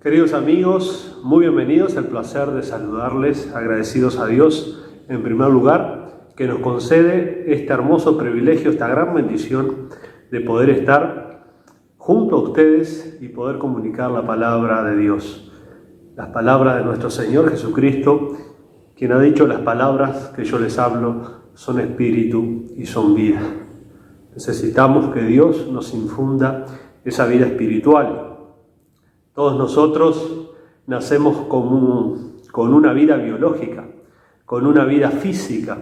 Queridos amigos, muy bienvenidos, el placer de saludarles, agradecidos a Dios en primer lugar que nos concede este hermoso privilegio, esta gran bendición de poder estar junto a ustedes y poder comunicar la palabra de Dios, las palabras de nuestro Señor Jesucristo, quien ha dicho: las palabras que yo les hablo son espíritu y son vida. Necesitamos que Dios nos infunda esa vida espiritual. Todos nosotros nacemos con una vida biológica, con una vida física,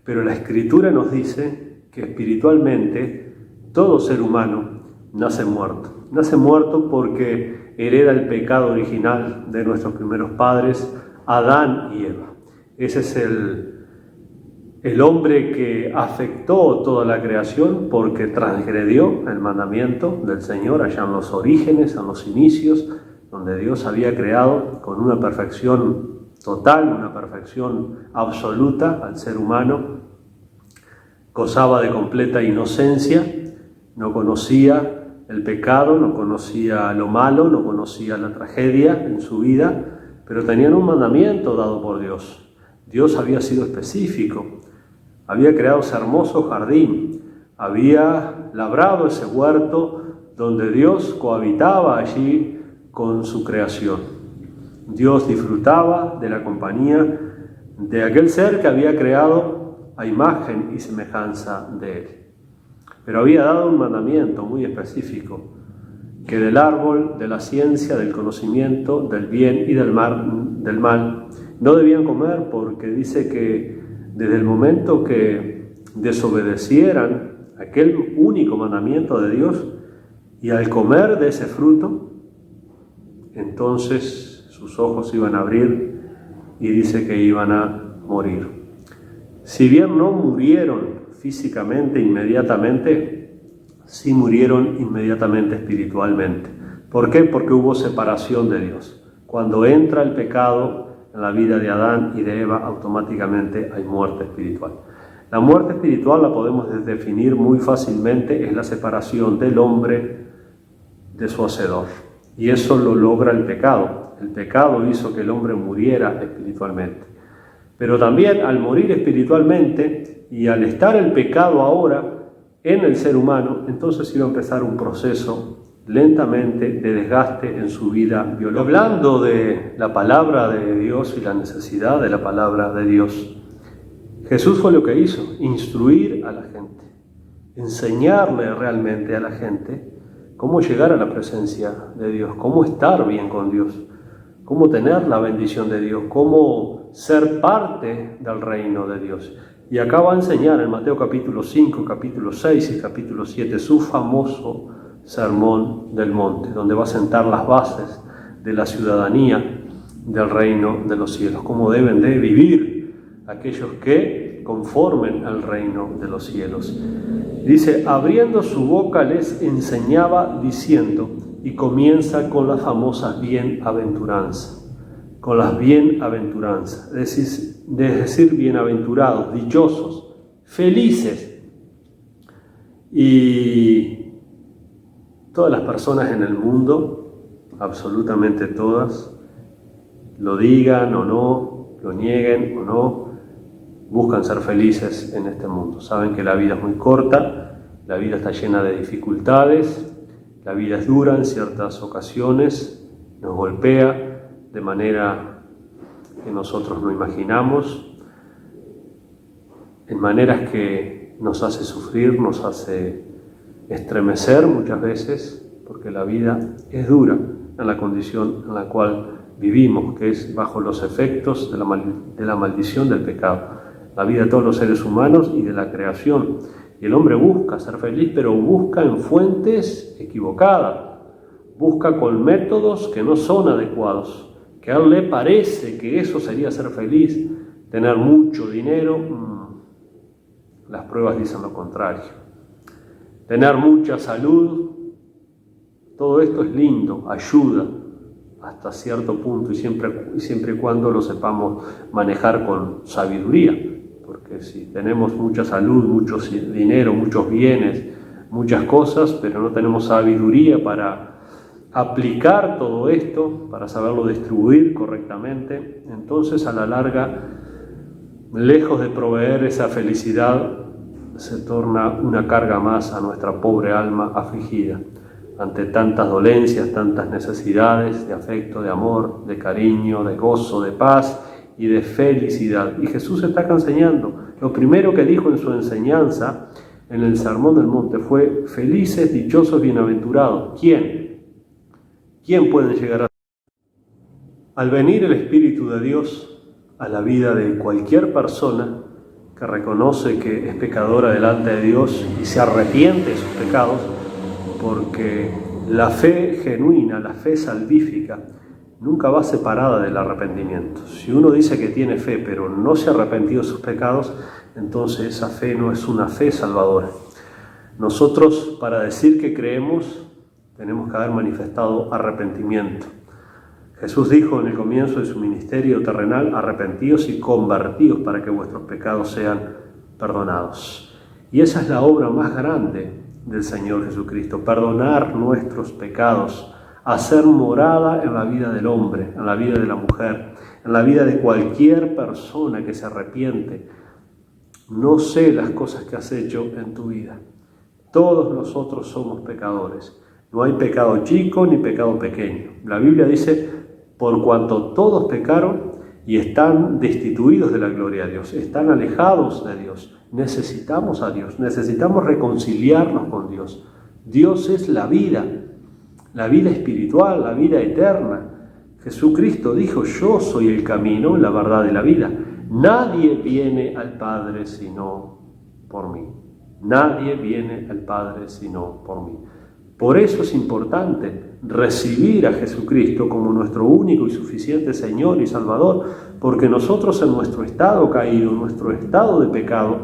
pero la Escritura nos dice que espiritualmente todo ser humano nace muerto. Nace muerto porque hereda el pecado original de nuestros primeros padres, Adán y Eva. Ese es el hombre que afectó toda la creación porque transgredió el mandamiento del Señor allá en los orígenes, en los inicios, donde Dios había creado con una perfección total, una perfección absoluta al ser humano. Gozaba de completa inocencia, no conocía el pecado, no conocía lo malo, no conocía la tragedia en su vida, pero tenían un mandamiento dado por Dios. Dios había sido específico. Había creado ese hermoso jardín, había labrado ese huerto donde Dios cohabitaba allí con su creación. Dios disfrutaba de la compañía de aquel ser que había creado a imagen y semejanza de él. Pero había dado un mandamiento muy específico, que del árbol, de la ciencia, del conocimiento, del bien y del mal, no debían comer, porque dice que desde el momento que desobedecieran aquel único mandamiento de Dios y al comer de ese fruto, entonces sus ojos iban a abrir y dice que iban a morir. Si bien no murieron físicamente inmediatamente, sí murieron inmediatamente espiritualmente. ¿Por qué? Porque hubo separación de Dios. Cuando entra el pecado en la vida de Adán y de Eva, automáticamente hay muerte espiritual. La muerte espiritual la podemos definir muy fácilmente, es la separación del hombre de su Hacedor. Y eso lo logra el pecado. El pecado hizo que el hombre muriera espiritualmente. Pero también al morir espiritualmente y al estar el pecado ahora en el ser humano, entonces iba a empezar un proceso lentamente de desgaste en su vida biológica. Hablando de la palabra de Dios y la necesidad de la palabra de Dios, Jesús fue lo que hizo: instruir a la gente, enseñarle realmente a la gente cómo llegar a la presencia de Dios, cómo estar bien con Dios, cómo tener la bendición de Dios, cómo ser parte del reino de Dios. Y acá va a enseñar en Mateo capítulo 5, capítulo 6 y capítulo 7 su famoso Sermón del Monte, donde va a sentar las bases de la ciudadanía del reino de los cielos, cómo deben de vivir aquellos que conformen al reino de los cielos. Dice: abriendo su boca les enseñaba diciendo, y comienza con las famosas bienaventuranzas, con las bienaventuranzas, es decir, bienaventurados, dichosos, felices. Y todas las personas en el mundo, absolutamente todas, lo digan o no, lo nieguen o no, buscan ser felices en este mundo. Saben que la vida es muy corta, la vida está llena de dificultades, la vida es dura en ciertas ocasiones, nos golpea de manera que nosotros no imaginamos, en maneras que nos hace sufrir, nos hace estremecer muchas veces, porque la vida es dura en la condición en la cual vivimos, que es bajo los efectos de la maldición del pecado. La vida de todos los seres humanos y de la creación. Y el hombre busca ser feliz, pero busca en fuentes equivocadas, busca con métodos que no son adecuados, que a él le parece que eso sería ser feliz, tener mucho dinero. Las pruebas dicen lo contrario. Tener mucha salud, todo esto es lindo, ayuda hasta cierto punto y siempre y cuando lo sepamos manejar con sabiduría. Porque si tenemos mucha salud, mucho dinero, muchos bienes, muchas cosas, pero no tenemos sabiduría para aplicar todo esto, para saberlo distribuir correctamente, entonces a la larga, lejos de proveer esa felicidad, se torna una carga más a nuestra pobre alma afligida ante tantas dolencias, tantas necesidades de afecto, de amor, de cariño, de gozo, de paz y de felicidad. Y Jesús está acá enseñando. Lo primero que dijo en su enseñanza, en el Sermón del Monte, fue: felices, dichosos, bienaventurados. ¿Quién? ¿Quién puede llegar a? Al venir el Espíritu de Dios a la vida de cualquier persona que reconoce que es pecadora delante de Dios y se arrepiente de sus pecados, porque la fe genuina, la fe salvífica, nunca va separada del arrepentimiento. Si uno dice que tiene fe pero no se ha arrepentido de sus pecados, entonces esa fe no es una fe salvadora. Nosotros, para decir que creemos, tenemos que haber manifestado arrepentimiento. Jesús dijo en el comienzo de su ministerio terrenal: arrepentíos y convertíos para que vuestros pecados sean perdonados. Y esa es la obra más grande del Señor Jesucristo: perdonar nuestros pecados, hacer morada en la vida del hombre, en la vida de la mujer, en la vida de cualquier persona que se arrepiente. No sé las cosas que has hecho en tu vida. Todos nosotros somos pecadores. No hay pecado chico ni pecado pequeño. La Biblia dice: por cuanto todos pecaron y están destituidos de la gloria de Dios, están alejados de Dios. Necesitamos a Dios, necesitamos reconciliarnos con Dios. Dios es la vida espiritual, la vida eterna. Jesucristo dijo: yo soy el camino, la verdad y la vida. Nadie viene al Padre sino por mí. Nadie viene al Padre sino por mí. Por eso es importante recibir a Jesucristo como nuestro único y suficiente Señor y Salvador, porque nosotros en nuestro estado caído, en nuestro estado de pecado,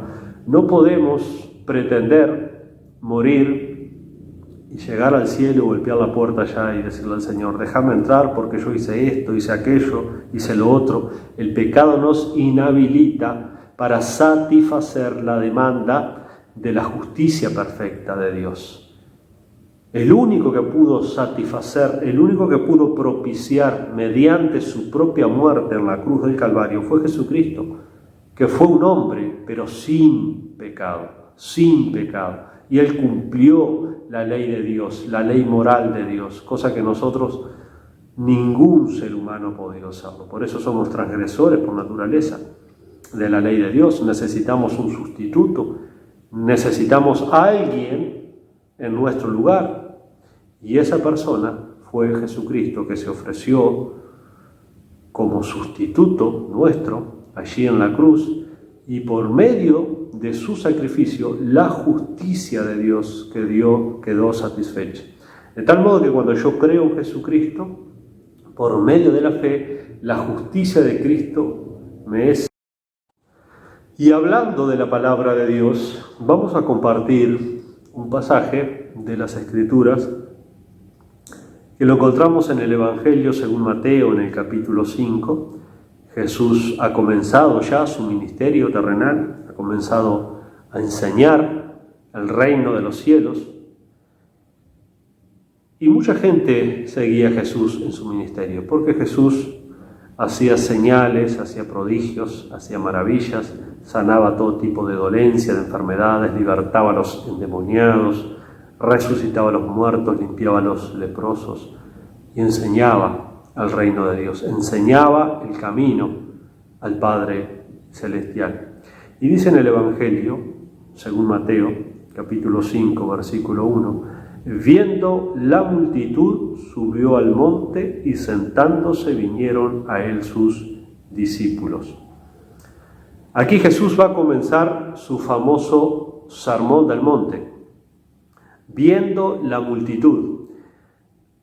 no podemos pretender morir y llegar al cielo, golpear la puerta allá y decirle al Señor: déjame entrar porque yo hice esto, hice aquello, hice lo otro. El pecado nos inhabilita para satisfacer la demanda de la justicia perfecta de Dios. El único que pudo satisfacer, el único que pudo propiciar mediante su propia muerte en la cruz del Calvario fue Jesucristo, que fue un hombre, pero sin pecado, sin pecado. Y Él cumplió la ley de Dios, la ley moral de Dios, cosa que nosotros, ningún ser humano ha podido hacerlo. Por eso somos transgresores por naturaleza de la ley de Dios. Necesitamos un sustituto, necesitamos a alguien en nuestro lugar. Y esa persona fue Jesucristo, que se ofreció como sustituto nuestro allí en la cruz, y por medio de su sacrificio la justicia de Dios quedó satisfecha. De tal modo que cuando yo creo en Jesucristo, por medio de la fe, la justicia de Cristo me es. Y hablando de la palabra de Dios, vamos a compartir un pasaje de las Escrituras que lo encontramos en el Evangelio según Mateo, en el capítulo 5. Jesús ha comenzado ya su ministerio terrenal, ha comenzado a enseñar el reino de los cielos, y mucha gente seguía a Jesús en su ministerio, porque Jesús hacía señales, hacía prodigios, hacía maravillas, sanaba todo tipo de dolencias, de enfermedades, libertaba a los endemoniados, resucitaba a los muertos, limpiaba a los leprosos y enseñaba al reino de Dios, enseñaba el camino al Padre Celestial. Y dice en el Evangelio, según Mateo, capítulo 5, versículo 1, viendo la multitud, subió al monte y sentándose vinieron a él sus discípulos. Aquí Jesús va a comenzar su famoso sermón del monte. Viendo la multitud.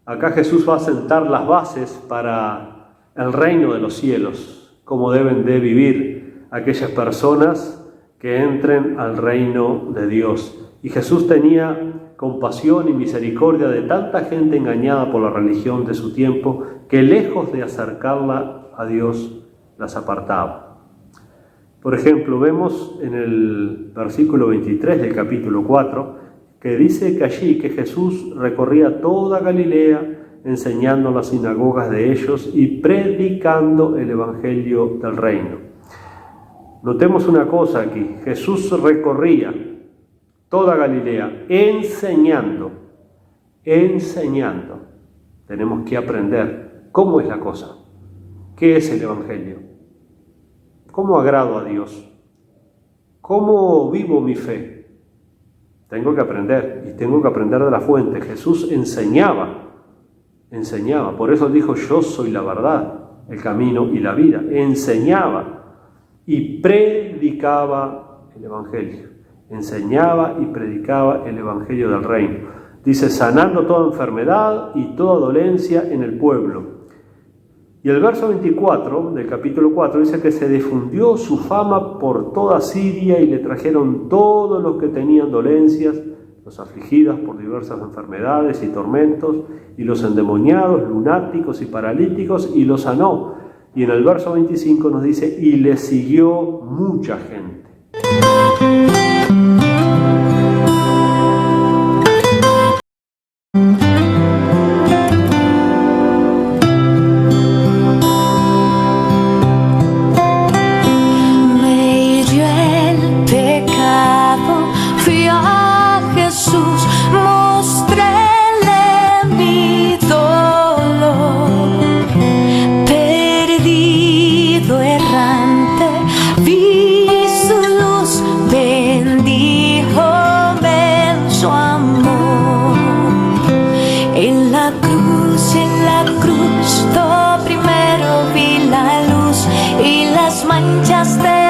Acá Jesús va a sentar las bases para el reino de los cielos, cómo deben de vivir aquellas personas que entren al reino de Dios. Y Jesús tenía compasión y misericordia de tanta gente engañada por la religión de su tiempo, que lejos de acercarla a Dios, las apartaba. Por ejemplo, vemos en el versículo 23 del capítulo 4, que dice que allí que Jesús recorría toda Galilea, enseñando en las sinagogas de ellos y predicando el evangelio del reino. Notemos una cosa aquí: Jesús recorría toda Galilea enseñando. Tenemos que aprender cómo es la cosa, qué es el evangelio, cómo agrado a Dios, cómo vivo mi fe. Tengo que aprender, y tengo que aprender de la fuente. Jesús enseñaba, por eso dijo: yo soy la verdad, el camino y la vida. Enseñaba y predicaba el evangelio. Enseñaba y predicaba el evangelio del reino. Dice: sanando toda enfermedad y toda dolencia en el pueblo. Y el verso 24 del capítulo 4 dice que se difundió su fama por toda Siria y le trajeron todos los que tenían dolencias, los afligidos por diversas enfermedades y tormentos, y los endemoniados, lunáticos y paralíticos, y los sanó. Y en el verso 25 nos dice: y le siguió mucha gente. Manchas de